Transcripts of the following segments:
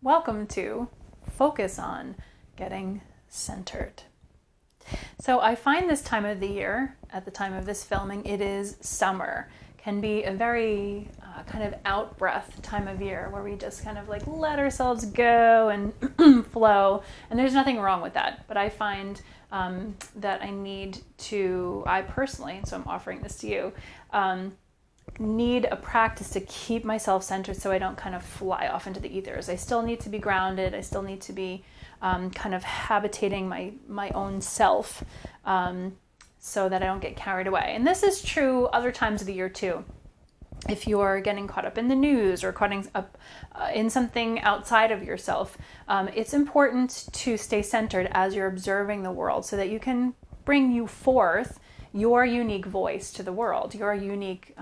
Welcome to Focus on Getting Centered. So I find this time of the year, at the time of this filming, it is summer, can be a very kind of out-breath time of year where we just kind of like let ourselves go and flow. And there's nothing wrong with that. But I find that I personally, so I'm offering this to you, need a practice to keep myself centered so I don't kind of fly off into the ethers. I still need to be grounded. I still need to be kind of habitating my own self so that I don't get carried away. And this is true other times of the year too. If you're getting caught up in the news or caught up in something outside of yourself, it's important to stay centered as you're observing the world so that you can bring you forth your unique voice to the world, your unique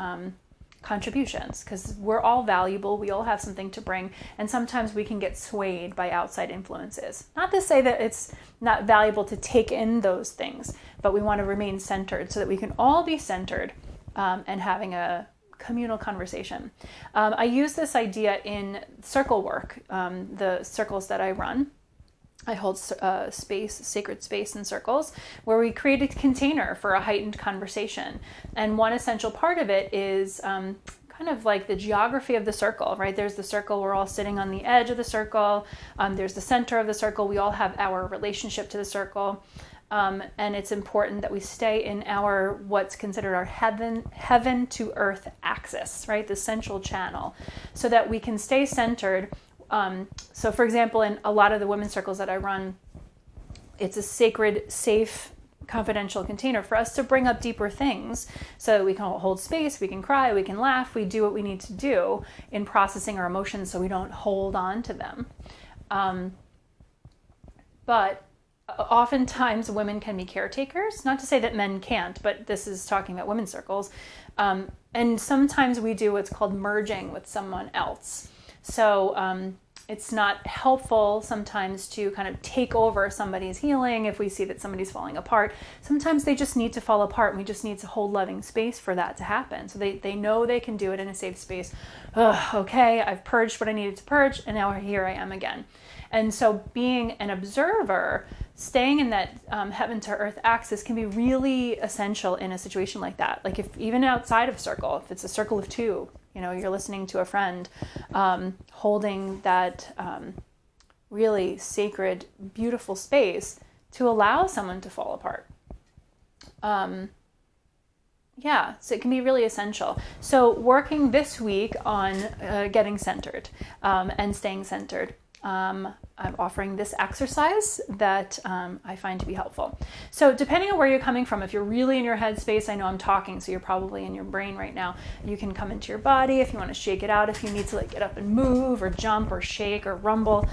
contributions, because we're all valuable, we all have something to bring, and sometimes we can get swayed by outside influences. Not to say that it's not valuable to take in those things, but we want to remain centered so that we can all be centered and having a communal conversation. I use this idea in circle work, the circles that I run. I hold sacred space in circles where we create a container for a heightened conversation. And one essential part of it is kind of like the geography of the circle, right? There's the circle, we're all sitting on the edge of the circle. There's the center of the circle. We all have our relationship to the circle. And it's important that we stay in our what's considered our heaven to earth axis, right? The central channel, so that we can stay centered. So for example, in a lot of the women's circles that I run, it's a sacred, safe, confidential container for us to bring up deeper things so that we can hold space, we can cry, we can laugh, we do what we need to do in processing our emotions so we don't hold on to them. But oftentimes women can be caretakers, not to say that men can't, but this is talking about women's circles. And sometimes we do what's called merging with someone else. So it's not helpful sometimes to kind of take over somebody's healing if we see that somebody's falling apart. Sometimes they just need to fall apart and we just need to hold loving space for that to happen. So they know they can do it in a safe space. Okay, I've purged what I needed to purge and now here I am again. And so being an observer, staying in that heaven to earth axis can be really essential in a situation like that. Like if even outside of a circle, if it's a circle of two, you're listening to a friend, holding that really sacred, beautiful space to allow someone to fall apart. So it can be really essential. So working this week on getting centered and staying centered. I'm offering this exercise that I find to be helpful. So depending on where you're coming from, if you're really in your headspace, I know I'm talking, so you're probably in your brain right now. You can come into your body if you want to shake it out, if you need to like get up and move or jump or shake or rumble.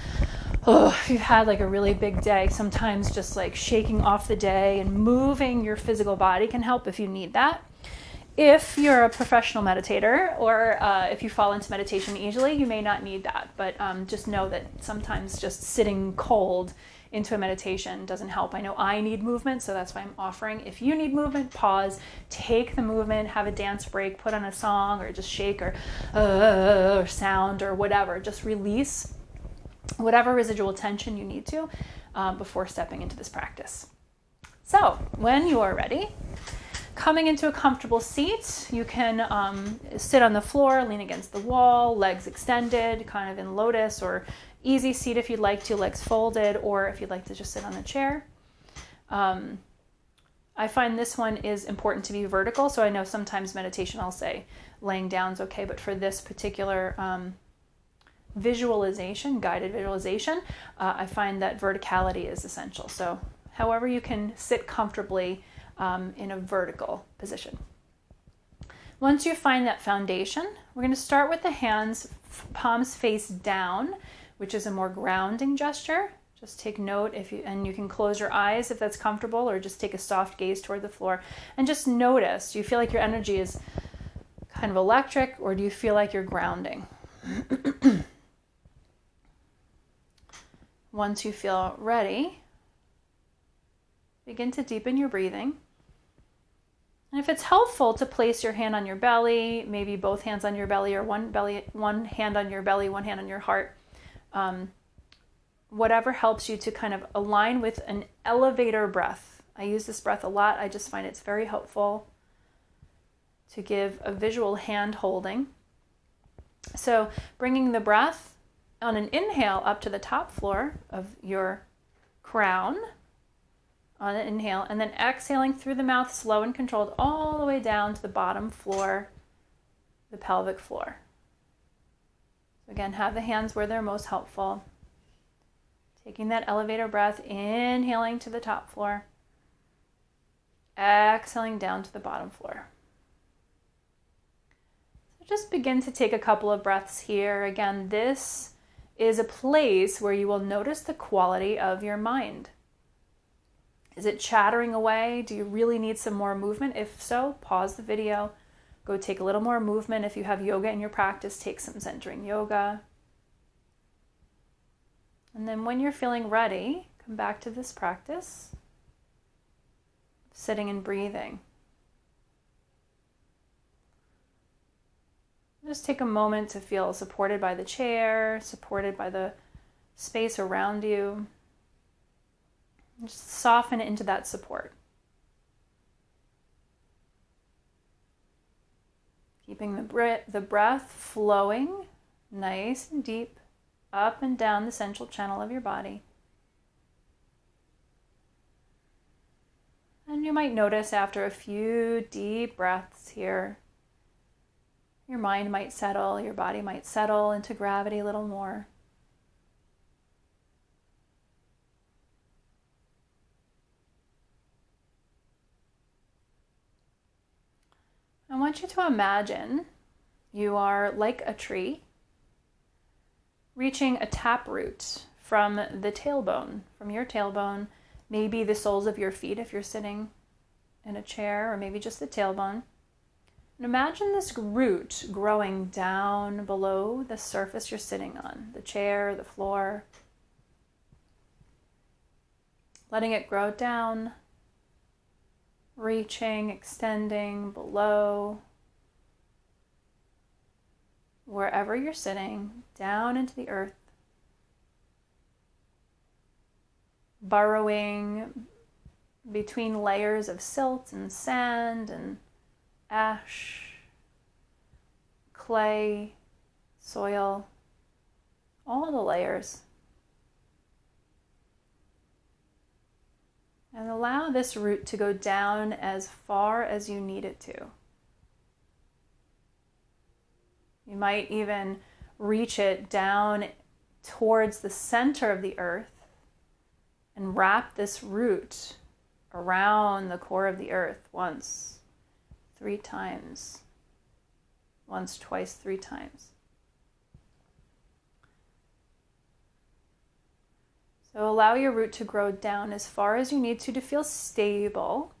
If you've had like a really big day, sometimes just like shaking off the day and moving your physical body can help if you need that. If you're a professional meditator or if you fall into meditation easily, you may not need that. But just know that sometimes just sitting cold into a meditation doesn't help. I know I need movement, so that's why I'm offering. If you need movement, pause, take the movement, have a dance break, put on a song or just shake or sound or whatever. Just release whatever residual tension you need to before stepping into this practice. So when you are ready, coming into a comfortable seat, you can sit on the floor, lean against the wall, legs extended, kind of in lotus or easy seat if you'd like to, legs folded, or if you'd like to just sit on a chair. I find this one is important to be vertical, so I know sometimes meditation I'll say laying down is okay, but for this particular visualization, guided visualization, I find that verticality is essential. So however you can sit comfortably in a vertical position. Once you find that foundation, we're going to start with the hands, palms face down, which is a more grounding gesture. Just take note and you can close your eyes if that's comfortable, or just take a soft gaze toward the floor and just notice. Do you feel like your energy is kind of electric, or do you feel like you're grounding? Once you feel ready, begin to deepen your breathing. And if it's helpful to place your hand on your belly, maybe both hands on your belly, or one hand on your belly, one hand on your heart, whatever helps you to kind of align with an elevator breath. I use this breath a lot. I just find it's very helpful to give a visual hand holding. So bringing the breath on an inhale up to the top floor of your crown on an inhale, and then exhaling through the mouth, slow and controlled, all the way down to the bottom floor, the pelvic floor. So again, have the hands where they're most helpful. Taking that elevator breath, inhaling to the top floor, exhaling down to the bottom floor. So just begin to take a couple of breaths here. Again, this is a place where you will notice the quality of your mind. Is it chattering away? Do you really need some more movement? If so, pause the video. Go take a little more movement. If you have yoga in your practice, take some centering yoga. And then when you're feeling ready, come back to this practice, sitting and breathing. Just take a moment to feel supported by the chair, supported by the space around you. Just soften into that support. Keeping the breath flowing nice and deep up and down the central channel of your body. And you might notice after a few deep breaths here, your mind might settle, your body might settle into gravity a little more. I want you to imagine you are like a tree reaching a taproot from the tailbone, from your tailbone, maybe the soles of your feet if you're sitting in a chair, or maybe just the tailbone. And imagine this root growing down below the surface you're sitting on, the chair, the floor. Letting it grow down, reaching, extending below, wherever you're sitting, down into the earth, burrowing between layers of silt and sand and ash, clay, soil, all the layers. And allow this root to go down as far as you need it to. You might even reach it down towards the center of the earth and wrap this root around the core of the earth once, 3 times. Once, twice, 3 times. So allow your root to grow down as far as you need to feel stable.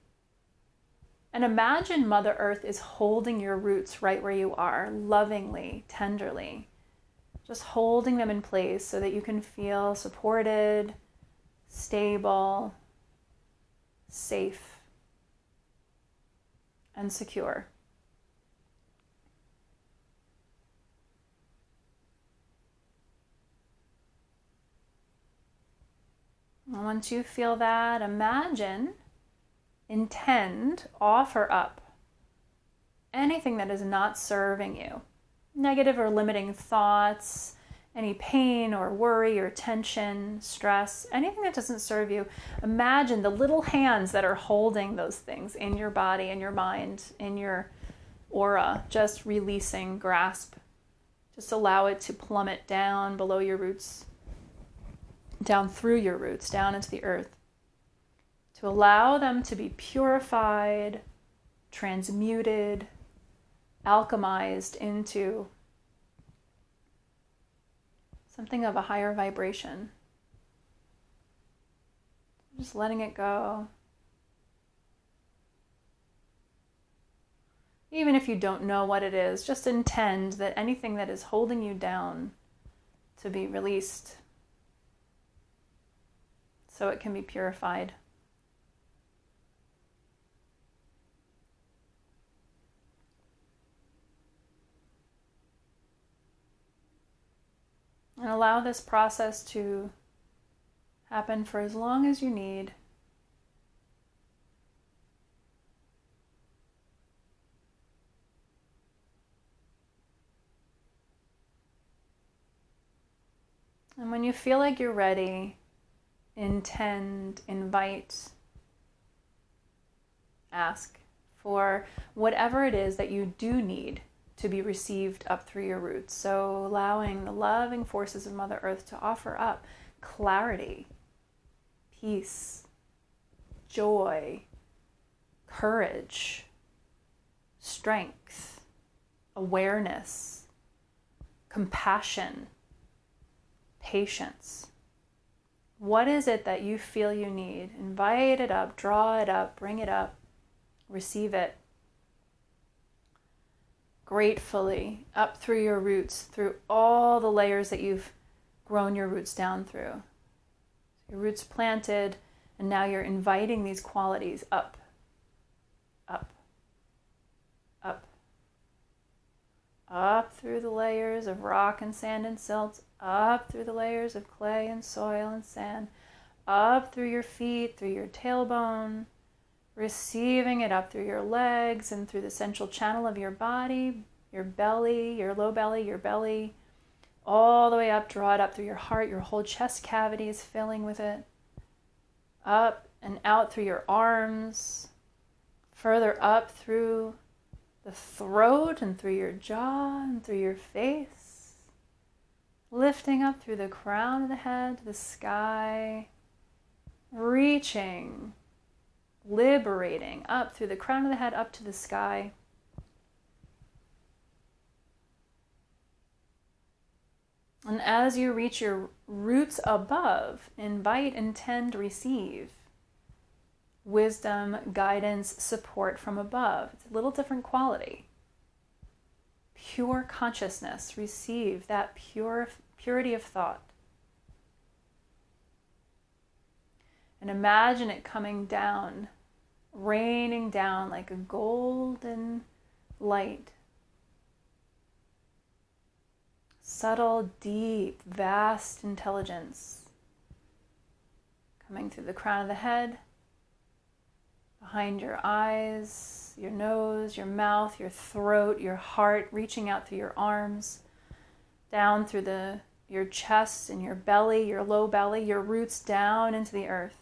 And imagine Mother Earth is holding your roots right where you are, lovingly, tenderly. Just holding them in place so that you can feel supported, stable, safe, and secure. And once you feel that, imagine, intend, offer up anything that is not serving you. Negative or limiting thoughts, any pain or worry or tension, stress, anything that doesn't serve you. Imagine the little hands that are holding those things in your body, in your mind, in your aura, just releasing, grasp. Just allow it to plummet down below your roots, down through your roots, down into the earth. To allow them to be purified, transmuted, alchemized into something of a higher vibration. Just letting it go. Even if you don't know what it is, just intend that anything that is holding you down to be released so it can be purified. And allow this process to happen for as long as you need. And when you feel like you're ready, invite, ask for whatever it is that you do need to be received up through your roots. So allowing the loving forces of Mother Earth to offer up clarity, peace, joy, courage, strength, awareness, compassion, patience. What is it that you feel you need? Invite it up, draw it up, bring it up, receive it. Gratefully, up through your roots, through all the layers that you've grown your roots down through. Your roots planted, and now you're inviting these qualities up, up, up, up through the layers of rock and sand and silt, up through the layers of clay and soil and sand, up through your feet, through your tailbone, receiving it up through your legs and through the central channel of your body, your belly, your low belly, your belly, all the way up, draw it up through your heart, your whole chest cavity is filling with it, up and out through your arms, further up through the throat and through your jaw and through your face, lifting up through the crown of the head to the sky, reaching, liberating up through the crown of the head up to the sky. And as you reach your roots above, invite, intend, receive wisdom, guidance, support from above. It's a little different quality. Pure consciousness, receive that purity of thought. And imagine it coming down, raining down like a golden light. Subtle, deep, vast intelligence coming through the crown of the head, behind your eyes, your nose, your mouth, your throat, your heart, reaching out through your arms, down through your chest and your belly, your low belly, your roots down into the earth.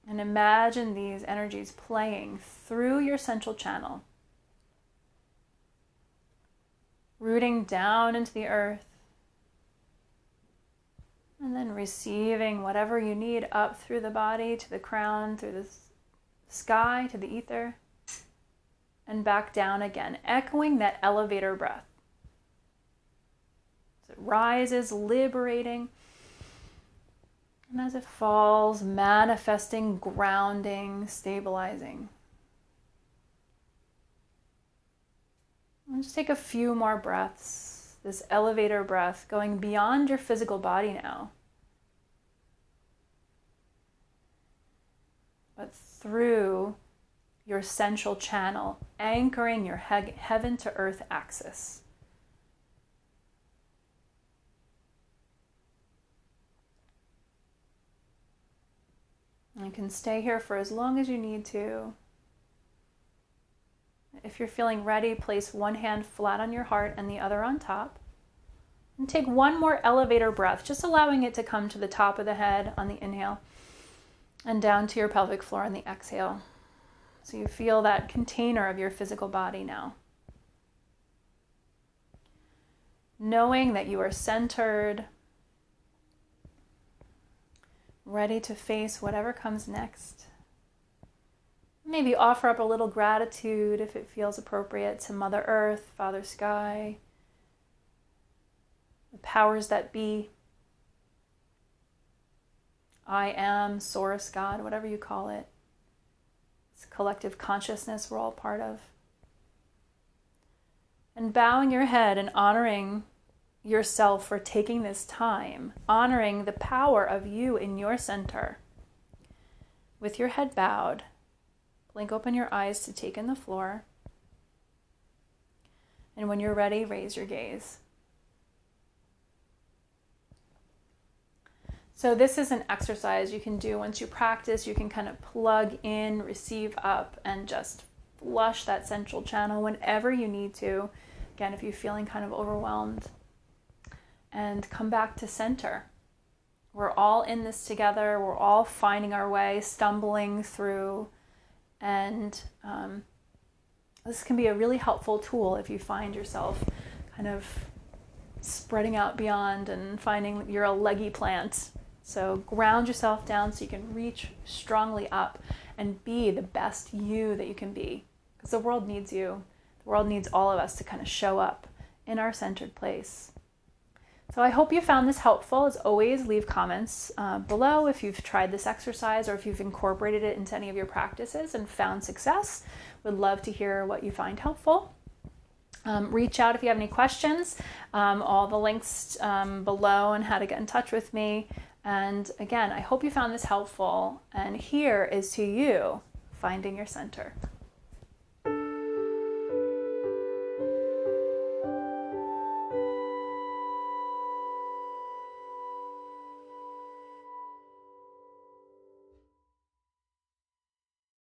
And imagine these energies playing through your central channel, rooting down into the earth, and then receiving whatever you need up through the body, to the crown, through the sky, to the ether, and back down again, echoing that elevator breath. As it rises, liberating, and as it falls, manifesting, grounding, stabilizing. And just take a few more breaths, this elevator breath, going beyond your physical body now, but through your central channel, anchoring your heaven to earth axis. You can stay here for as long as you need to. If you're feeling ready, place one hand flat on your heart and the other on top. And take one more elevator breath, just allowing it to come to the top of the head on the inhale and down to your pelvic floor on the exhale. So you feel that container of your physical body now. Knowing that you are centered, ready to face whatever comes next. Maybe offer up a little gratitude if it feels appropriate to Mother Earth, Father Sky, the powers that be, I am, Source, God, whatever you call it. It's collective consciousness we're all part of. And bowing your head and honoring yourself for taking this time, honoring the power of you in your center. With your head bowed, blink open your eyes to take in the floor. And when you're ready, raise your gaze. So this is an exercise you can do once you practice. You can kind of plug in, receive up, and just flush that central channel whenever you need to. Again, if you're feeling kind of overwhelmed. And come back to center. We're all in this together. We're all finding our way, stumbling through. And this can be a really helpful tool if you find yourself kind of spreading out beyond and finding you're a leggy plant. So ground yourself down so you can reach strongly up and be the best you that you can be. Because the world needs you. The world needs all of us to kind of show up in our centered place. So I hope you found this helpful. As always, leave comments below if you've tried this exercise or if you've incorporated it into any of your practices and found success. Would love to hear what you find helpful. Reach out if you have any questions. All the links below and how to get in touch with me. And again, I hope you found this helpful. And here is to you finding your center.